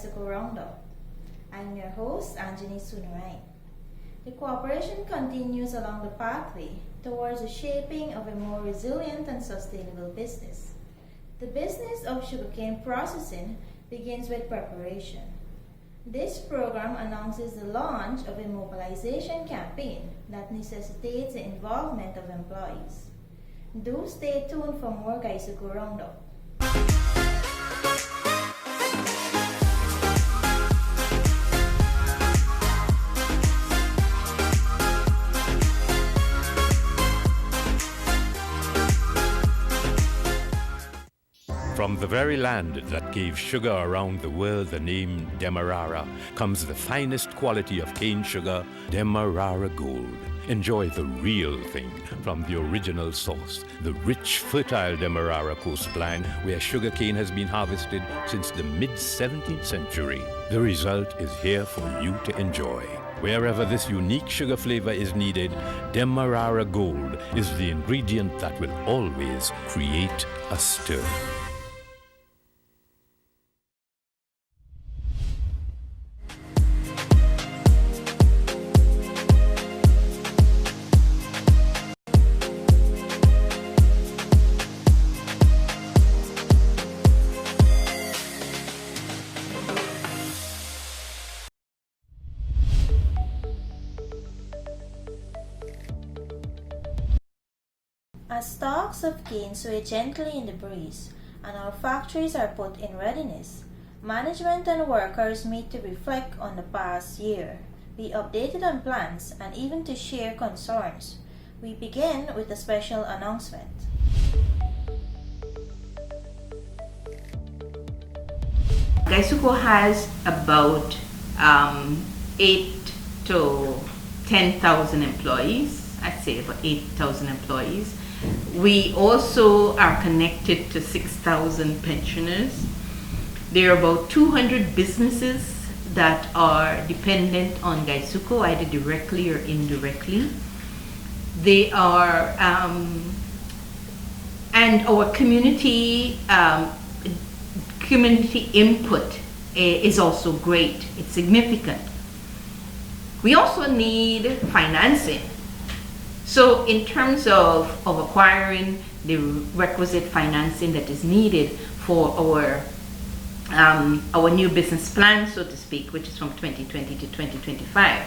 Guysuco Roundup. I'm your host, Anjani Sunurai. The cooperation continues along the pathway towards the shaping of a more resilient and sustainable business. The business of sugarcane processing begins with preparation. This program announces the launch of a mobilization campaign that necessitates the involvement of employees. Do stay tuned for more Guysuco Roundup. From the very land that gave sugar around the world the name Demerara comes the finest quality of cane sugar, Demerara Gold. Enjoy the real thing from the original source, the rich, fertile Demerara coastline where sugarcane has been harvested since the mid-17th century. The result is here for you to enjoy. Wherever this unique sugar flavor is needed, Demerara Gold is the ingredient that will always create a stir. As stalks of cane sway gently in the breeze and our factories are put in readiness, management and workers meet to reflect on the past year, be updated on plans, and even to share concerns. We begin with a special announcement. Guysuco has about 8 to 10,000 employees. I'd say about 8,000 employees. We also are connected to 6,000 pensioners. There are about 200 businesses that are dependent on Guysuco, either directly or indirectly. They are, and our community input is also great. It's significant. We also need financing. So in terms of acquiring the requisite financing that is needed for our new business plan, so to speak, which is from 2020 to 2025.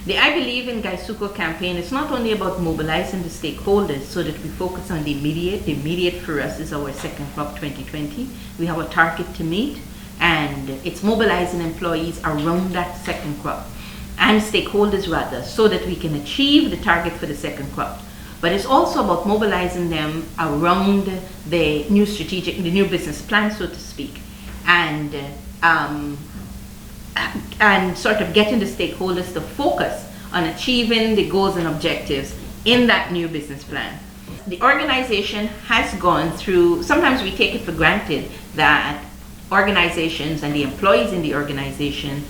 The I Believe in Guysuco campaign is not only about mobilizing the stakeholders so that we focus on the immediate. The immediate for us is our second crop 2020. We have a target to meet, and it's mobilizing employees around that second crop, and stakeholders rather, so that we can achieve the target for the second crop. But it's also about mobilizing them around the new business plan, so to speak, and sort of getting the stakeholders to focus on achieving the goals and objectives in that new business plan. The organization has gone through, sometimes we take it for granted that organizations and the employees in the organization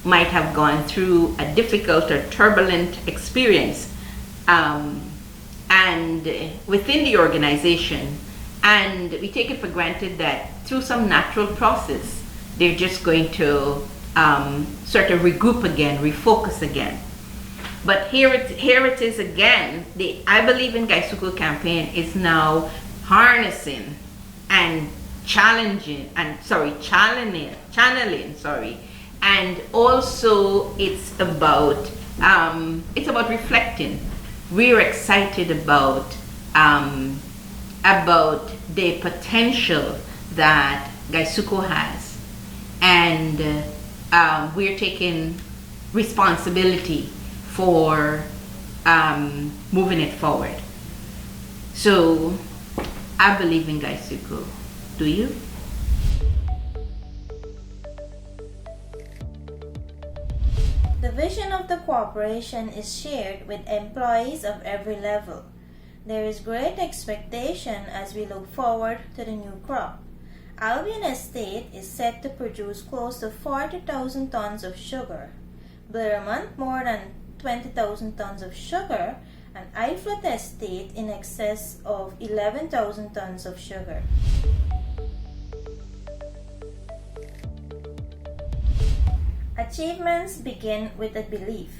might have gone through a difficult or turbulent experience and within the organization, and we take it for granted that through some natural process they're just going to sort of regroup again, refocus again. But here it is again. The I Believe in Guysuco campaign is now harnessing and channeling, and also it's about reflecting. We're excited about the potential that Guysuco has, and we're taking responsibility for moving it forward. So I believe in Guysuco. Do you? The vision of the corporation is shared with employees of every level. There is great expectation as we look forward to the new crop. Albion Estate is set to produce close to 40,000 tons of sugar, Blairmont more than 20,000 tons of sugar, and Iflat Estate in excess of 11,000 tons of sugar. Achievements begin with a belief.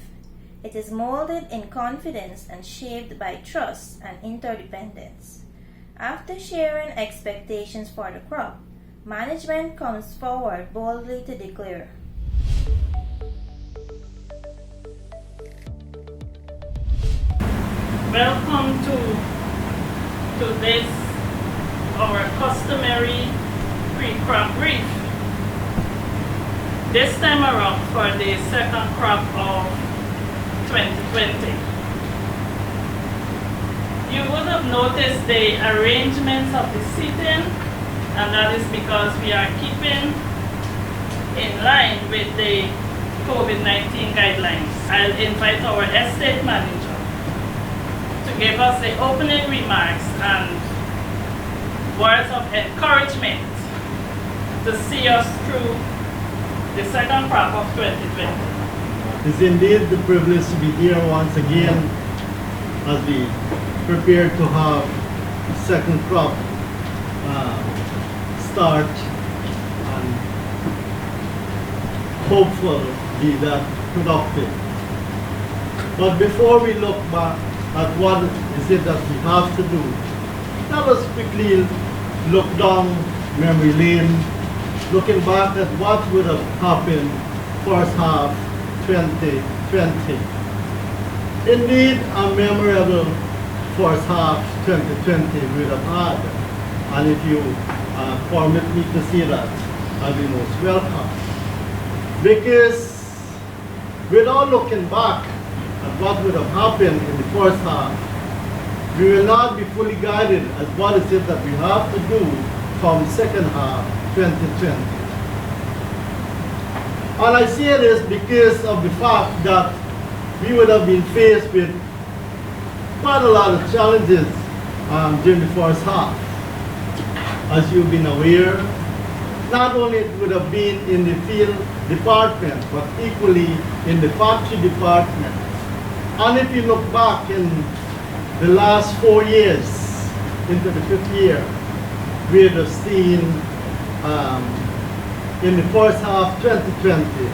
It is molded in confidence and shaped by trust and interdependence. After sharing expectations for the crop, management comes forward boldly to declare, welcome to this, our customary pre-crop brief. This time around for the second crop of 2020. You would have noticed the arrangements of the seating, and that is because we are keeping in line with the COVID-19 guidelines. I'll invite our estate manager to give us the opening remarks and words of encouragement to see us through the second crop of 2020. It's indeed the privilege to be here once again as we prepare to have the second crop start, and hopefully that productive. But before we look back at what is it that we have to do, let us quickly look down memory lane, looking back at what would have happened first half 2020. Indeed, a memorable first half 2020 we have had, and if you permit me to say that, I'll be most welcome. Because without looking back at what would have happened in the first half, we will not be fully guided as what is it that we have to do from second half 2020. And I say this because of the fact that we would have been faced with quite a lot of challenges during the first half. As you've been aware, not only it would have been in the field department, but equally in the factory department. And if you look back in the last 4 years, into the 5th year, we would have seen in the first half 2020,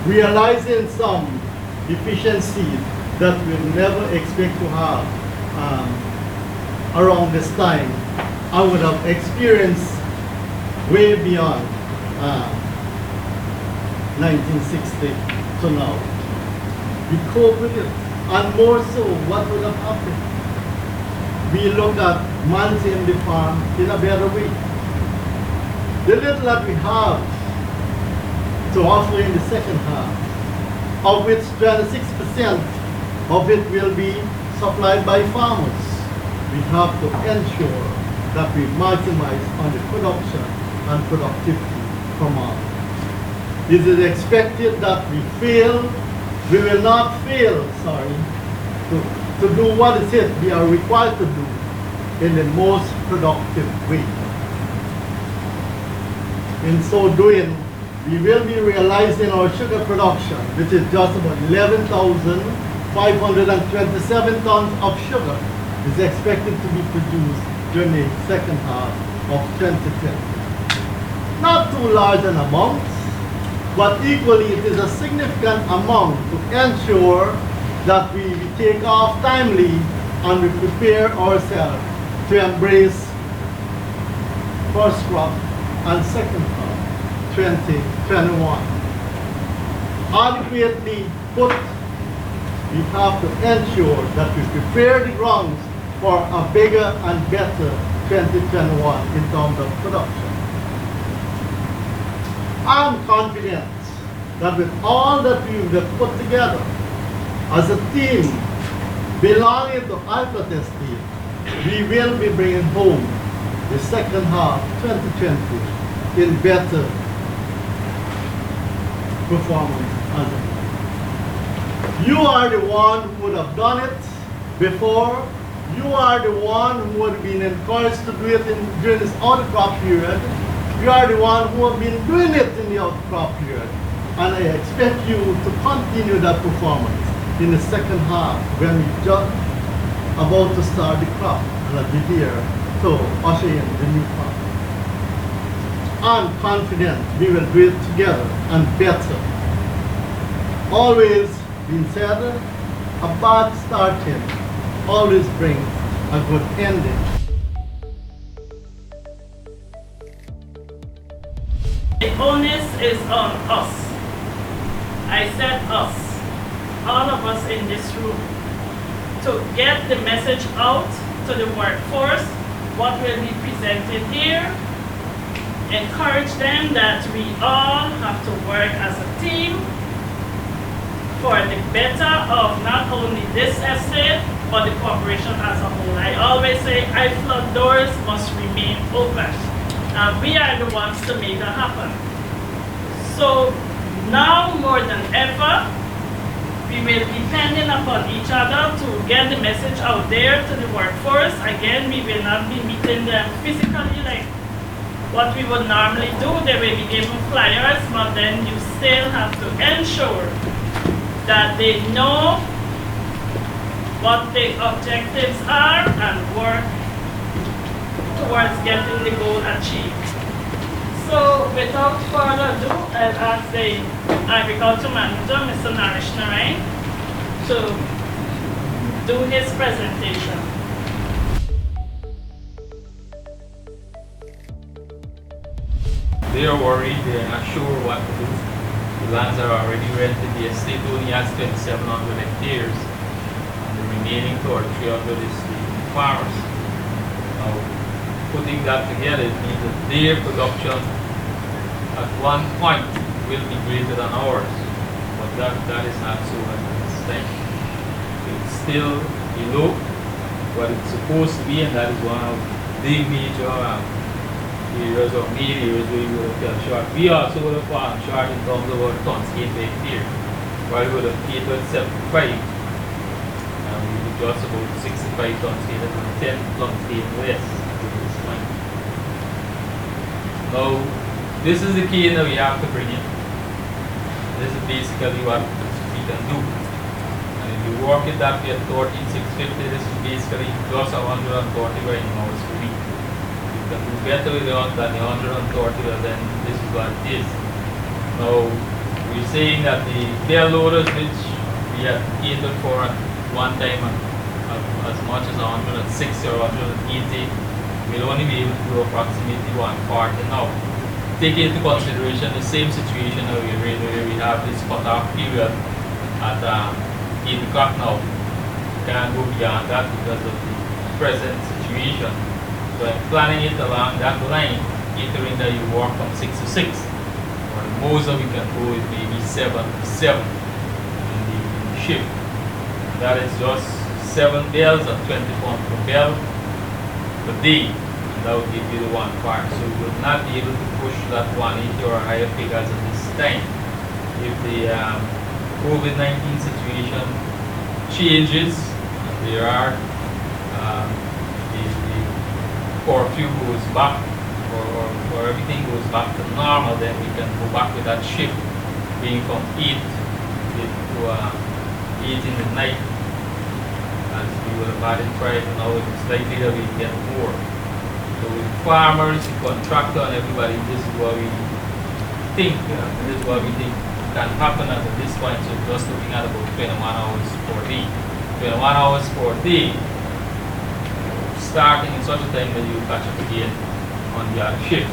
realizing some deficiencies that we'll never expect to have around this time. I would have experienced way beyond 1960 to now. We cope with it, and more so, what would have happened? We look at managing the farm in a better way. The little that we have to offer in the second half, of which 26% of it will be supplied by farmers, we have to ensure that we maximize on the production and productivity from all. It is expected that we will not fail, to do what is it we are required to do in the most productive way. In so doing, we will be realizing our sugar production, which is just about 11,527 tons of sugar, is expected to be produced during the second half of 2020. Not too large an amount, but equally it is a significant amount to ensure that we take off timely and we prepare ourselves to embrace first crop and second crop 2021. Adequately put, we have to ensure that we prepare the grounds for a bigger and better 2021 in terms of production. I'm confident that with all that we have put together as a team belonging to Alpha team, we will be bringing home the second half 2020 in better performance as a team. You are the one who would have done it before. You are the one who would have been encouraged to do it during this out-crop period. You are the one who have been doing it in the out-crop period. And I expect you to continue that performance in the second half when we just about to start the crop and I'll be here to usher in the new crop. I'm confident we will do it together and better always been said, a bad starting always brings a good ending. The onus is on us. I said us, all of us in this room, to get the message out to the workforce, what will be presented here, encourage them that we all have to work as a team for the better of not only this estate, but the corporation as a whole. I always say flood doors must remain open. And we are the ones to make that happen. So now more than ever, we will be depending upon each other to get the message out there to the workforce. Again, we will not be meeting them physically like what we would normally do. They will be given flyers, but then you still have to ensure that they know what the objectives are and work towards getting the goal achieved. So without further ado, I'll ask the Agriculture Manager, Mr. Naresh Narain, to do his presentation. They are worried, they are not sure what to do. The lands are already rented, the estate only has 2,700 hectares, and the remaining 300 is the farmers. Now, putting that together, it means that their production at one point will be greater than ours, but that is not so at this time. It's still below what it's supposed to be, and that is one of the major areas or main areas where we would have fell short. We also would have fallen short in terms of our tons gained per hectare, while we would have catered 75, and we would just about 65 tons gained and 10 tons gained less. Now, this is the key that we have to bring in. This is basically what we can do. And if you work it that way at 13,650, this is basically just 130 grinding hours per week. You can do better with it than the 130, and then this is what it is. Now, we're saying that the tail loaders, which we have catered for at one time as much as 160 or 180, will only be able to do approximately 140 now. Take into consideration the same situation that we're in, where we have this cut-off period at 8 o'clock now. We can't go beyond that because of the present situation. So I'm planning it along that line, catering that you work from 6 to 6. Or the most that we can go is maybe 7 to 7 in the shift. That is just 7 bells at 20 pounds per bell per day. That would give you the 1 part. So we would not be able to push that 180 or higher figures at this time. If the COVID-19 situation changes, and there are the curfew goes back, or everything goes back to normal, then we can go back with that shift being from 8 to 8 in the night, as we would have had it prior. Now it's likely that we get more. So with farmers, the contractor, and everybody, this is what we think, this is what we think can happen at this point. So just looking at about 21 hours per day. 21 hours per day, starting in such a time that you catch up again on the other shift.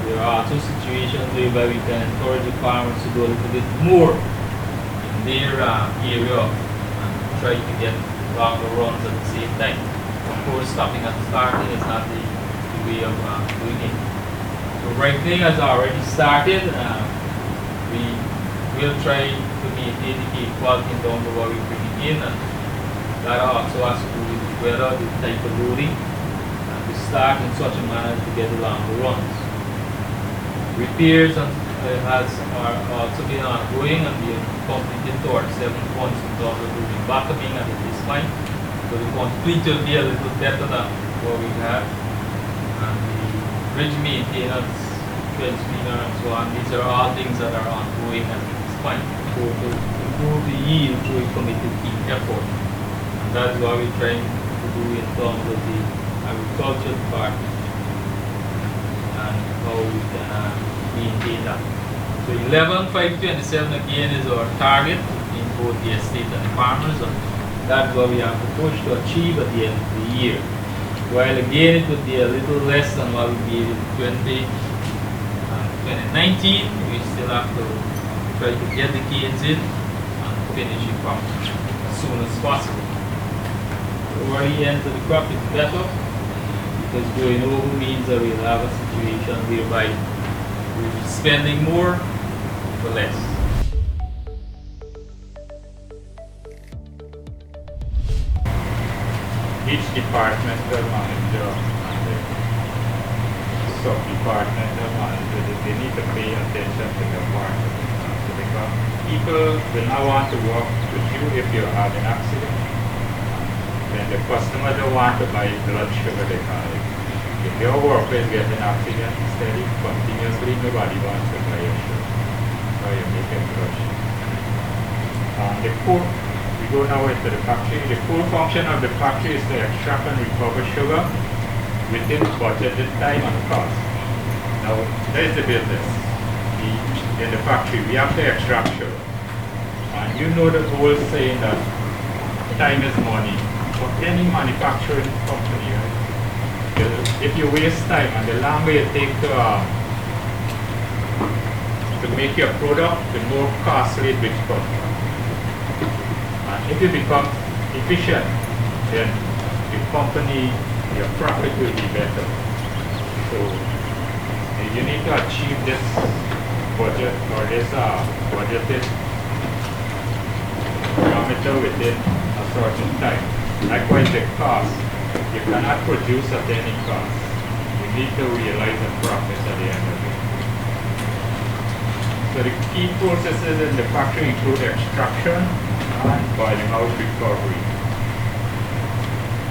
There are also situations whereby we can encourage the farmers to do a little bit more in their area and try to get longer runs at the same time. Of course, stopping at starting is not the way of doing it. So ripening has already started. We will try to maintain the quality in terms of what we bring in, and that also has to do with the weather, the type of loading, and we start in such a manner to get the longer runs. Repairs are also been ongoing, and we have completed towards 7 points in terms of doing bottoming at this point. So the complete will be a little better than what we have. And the bridge maintenance, trench cleaner, and so on, these are all things that are ongoing at this point. So to improve the yield through a committed team effort. And that's what we're trying to do in terms of the agriculture department and how we can maintain that. So 11,527 again is our target in both the estate and the farmers, and that's what we have to push to achieve at the end of the year. While again it would be a little less than what we did in 2019, we still have to try to get the canes in and finish it up as soon as possible. Toward the end of the crop is better, because going over means that we'll have a situation whereby we'll be spending more for less. Each departmental manager and the sub-departmental manager, they need to pay attention to their part of it. So because people will not want to work with you if you have an accident. Then the customer don't want to buy blood sugar they call it. If your worker is getting an accident steady, continuously, nobody wants to buy your sugar. So you make a blood sugar. We go now into the factory. The core function of the factory is to extract and recover sugar within budgeted time and cost. Now, there is the business. In the factory, we have to extract sugar. And you know the whole saying that time is money. For any manufacturing company, right? If you waste time and the longer it takes to make your product, the more costly it becomes. And if you become efficient, then the company, your profit will be better. So you need to achieve this budget or this budgeted parameter within a certain time. Likewise, the cost, you cannot produce at any cost. You need to realize a profit at the end of it. So the key processes in the factory include extraction and boiling out recovery.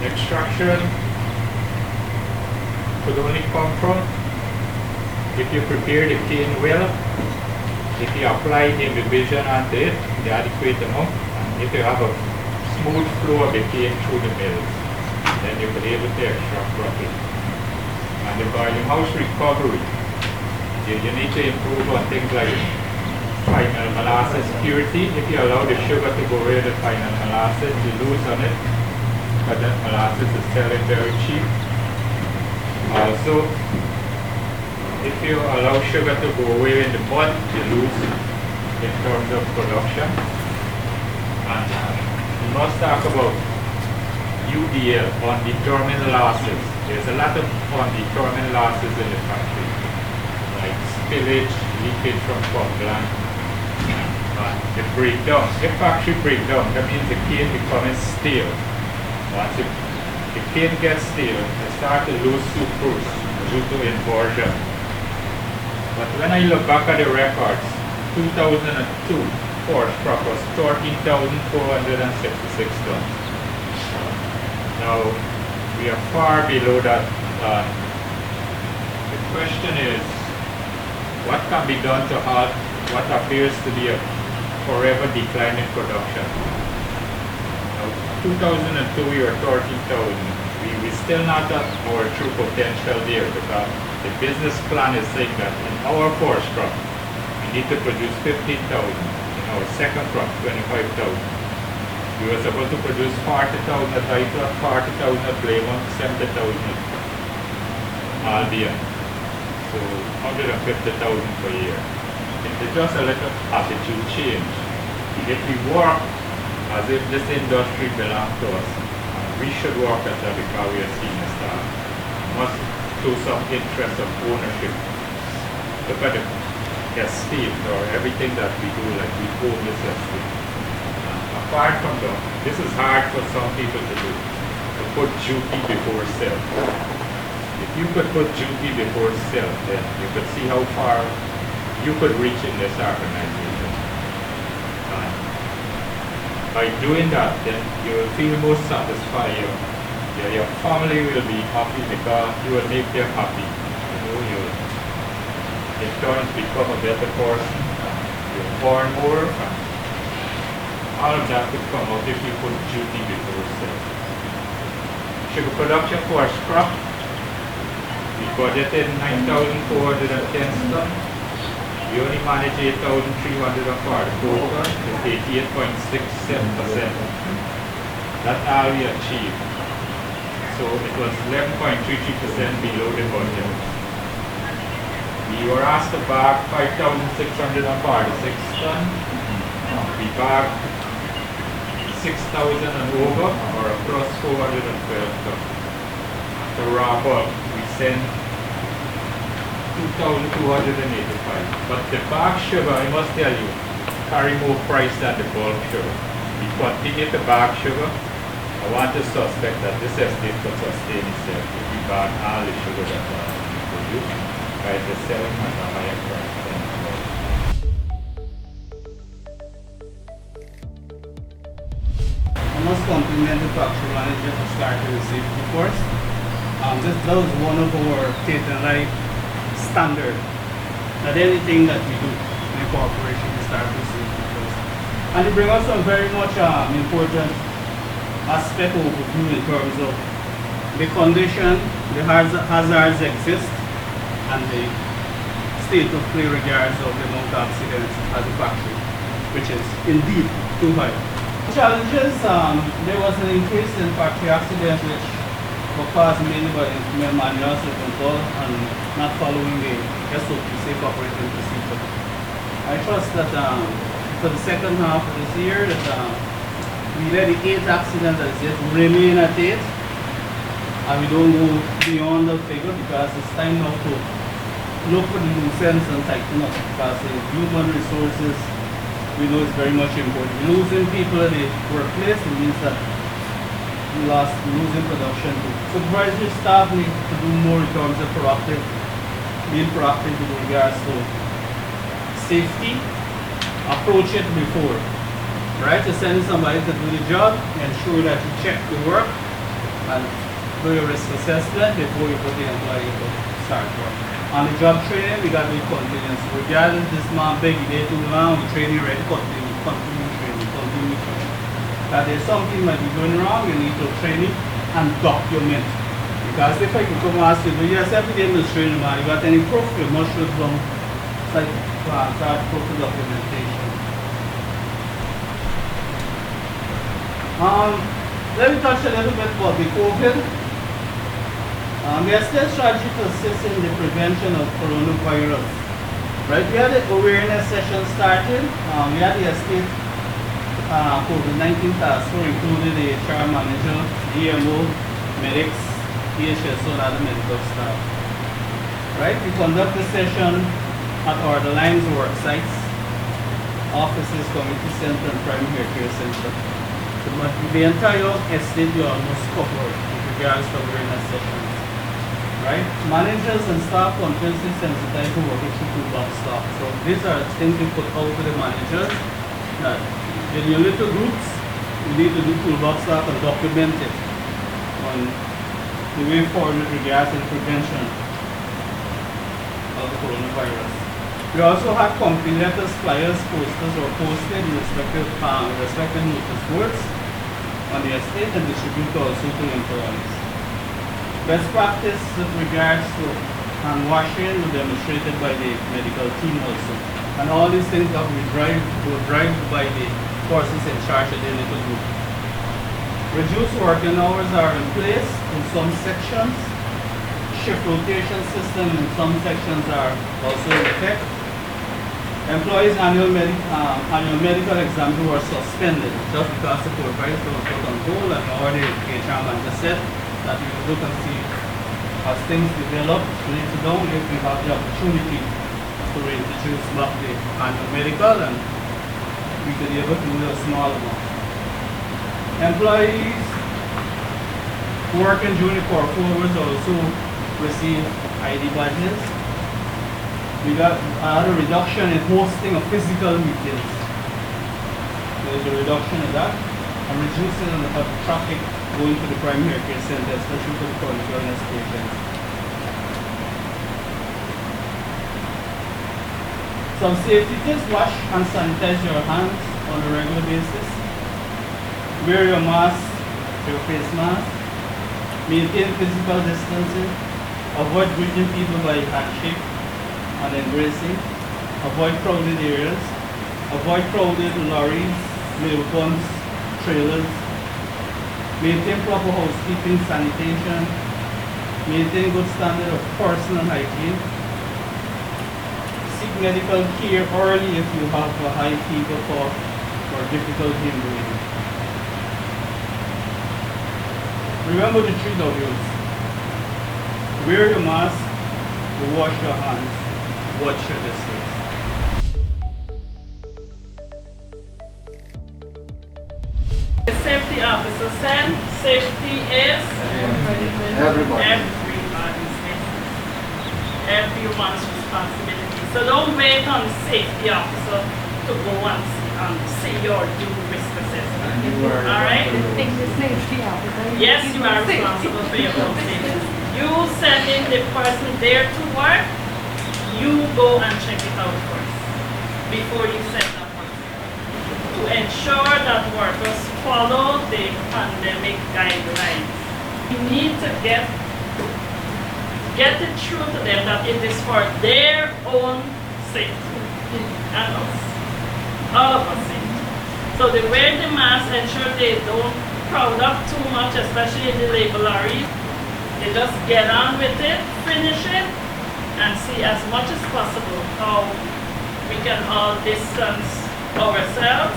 Extraction could only come from if you prepare the cane well, if you apply imbibition onto it, the adequate amount, and if you have a smooth flow of the cane through the mills, then you'll be able to extract properly. And the boiling house recovery, you need to improve on things like final molasses purity. If you allow the sugar to go away the final molasses, you lose on it, but that molasses is selling very cheap. Also, if you allow sugar to go away in the mud, you lose in terms of production. And we must talk about UDL, undetermined losses. There's a lot of undetermined losses in the factory, like spillage, leakage from pump plant, the breakdown. If factory breakdown, that means the cane becoming stale. Once the cane gets stale, they start to lose sucrose due to inversion. But when I look back at the records, 2002 forest crop was 13,466 tons. Now, we are far below that. The question is, what can be done to halt what appears to be a forever decline in production? Now, 2002 we were 13,000. We still not at our true potential there, because the business plan is saying that in our first crop, we need to produce 15,000. In our second crop, 25,000. We were supposed to produce 40,000 at Hydra, 40,000 at Blaymont, 70,000 at Albion. So 150,000 per year. It's just a little attitude change. If we work as if this industry belongs to us, we should work at that because we are senior staff. We must show some interest of ownership. Look at the estate or everything that we do, like we own this estate. Apart from that, this is hard for some people to do, to put duty before self. If you could put duty before self, then you could see how far you could reach in this organization. By doing that, then you will feel more satisfied. Your family will be happy because you will make them happy. You will in turn become a better person. You earn more. All of that could come out if you put duty before self. Sugar production for our crop, we budgeted 9,410 tons. We only manage 8,344 tons with 88.67%. That's all we achieved. So it was 11.33% below the budget. We were asked to bag 5,646 tons. We bagged 6,000 and over, or across 412 tons. To wrap up, we sent 2,285. But the bag sugar, I must tell you, carry more price than the bulk sugar. We continue to bag sugar. I want to suspect that this estate could sustain itself if we bag all the sugar that we produce by the selling at a higher price than before. I must compliment the factory manager for starting the safety course. That was one of our Tatum-like standard. That anything that we do in a corporation, we start with safety first. And it brings us some very much important aspect overview in terms of the condition, the hazards exist, and the state of play regards of the amount of accidents at the factory, which is indeed too high. Challenges, there was an increase in factory accidents which were caused mainly by instrument manuals and not following the SOP, safe operating procedure. I trust that for the second half of this year that we let the 8 accidents that is yet remain at 8 and we don't go beyond the figure because it's time now to look for the loose ends and tighten up because the human resources we know is very much important. Losing people at the workplace, it means that we losing production. Supervisory staff need to do more in terms of being proactive with regards to safety, approach it before. Right? To send somebody to do the job, ensure that you check the work and do your risk assessment before you put the employee to start work. On the job training, we got to be continuous. Regardless this man big, they too long, we train you ready, continue training. That there's something might be going wrong, you need to train it and document. Because if I could come ask you, yes, every day is training, man, you got any proof, you must show some start proof of documentation. Let me touch a little bit about the COVID. The estate strategy to assist in the prevention of coronavirus. Right, we had an awareness session started. We had the estate COVID-19 task force, including the HR manager, DMO, medics, EHSO, and other medical staff. Right, we conduct the session at our Lines work sites, offices, community center, and primary care center. The entire estate you almost covered with regards to awareness sessions. Right? Managers and staff continuously sensitize to working through toolbox staff. So these are things we put out to the managers that in your little groups, you need to do toolbox staff and document it on the way forward with regards to the prevention of the coronavirus. We also have company letters, flyers, posters or posted in respective notice boards on the estate and distributed also to employees. Best practice with regards to hand washing was demonstrated by the medical team also. And all these things that were driven by the forces in charge of the little group. Reduced working hours are in place in some sections. Shift rotation system in some sections are also in effect. Employees' annual medical exams were suspended just because the coronavirus was put on hold and already the HR manager said that we will look and see as things develop later down if we have the opportunity to reintroduce back the annual medical and we could be able to do a small amount. Employees working during the core hours also receive ID badges. We had a reduction in hosting of physical meetings. There's a reduction in that and reducing of traffic going to the primary care center, especially for the chronic illness patients. Some safety tips: wash and sanitize your hands on a regular basis. Wear your mask, your face mask. Maintain physical distancing. Avoid greeting people by handshake and embracing. avoid crowded areas, avoid crowded lorries, mail bumps, trailers, maintain proper housekeeping, sanitation, maintain good standard of personal hygiene, seek medical care early if you have a high fever, cough, or difficulty in breathing. Remember the 3 W's. Wear your mask, wash your hands, watch your distance. The safety officer said safety is everybody's everyone's responsibility. So don't wait on the safety officer to go and see or do risk assessment. All right? Yes, you are responsible for your own safety. You sending the person there to work, you go and check it out first before you send that person. To ensure that workers follow the pandemic guidelines. You need to get it through to them that it is for their own safety and us, all of us safety. So they wear the mask, ensure they don't crowd up too much, especially in the labor lorries. They just get on with it, finish it, and see as much as possible how we can all distance ourselves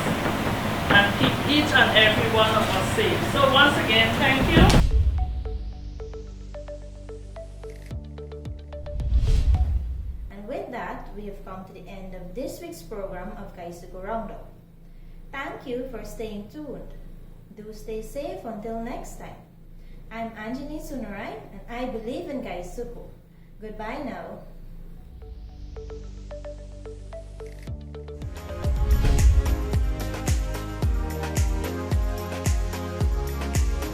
and keep each and every one of us safe. So once again, thank you. And with that, we have come to the end of this week's program of Guysuco Roundup. Thank you for staying tuned. Do stay safe until next time. I'm Anjani Sunurai, and I believe in Guysuco. Goodbye now.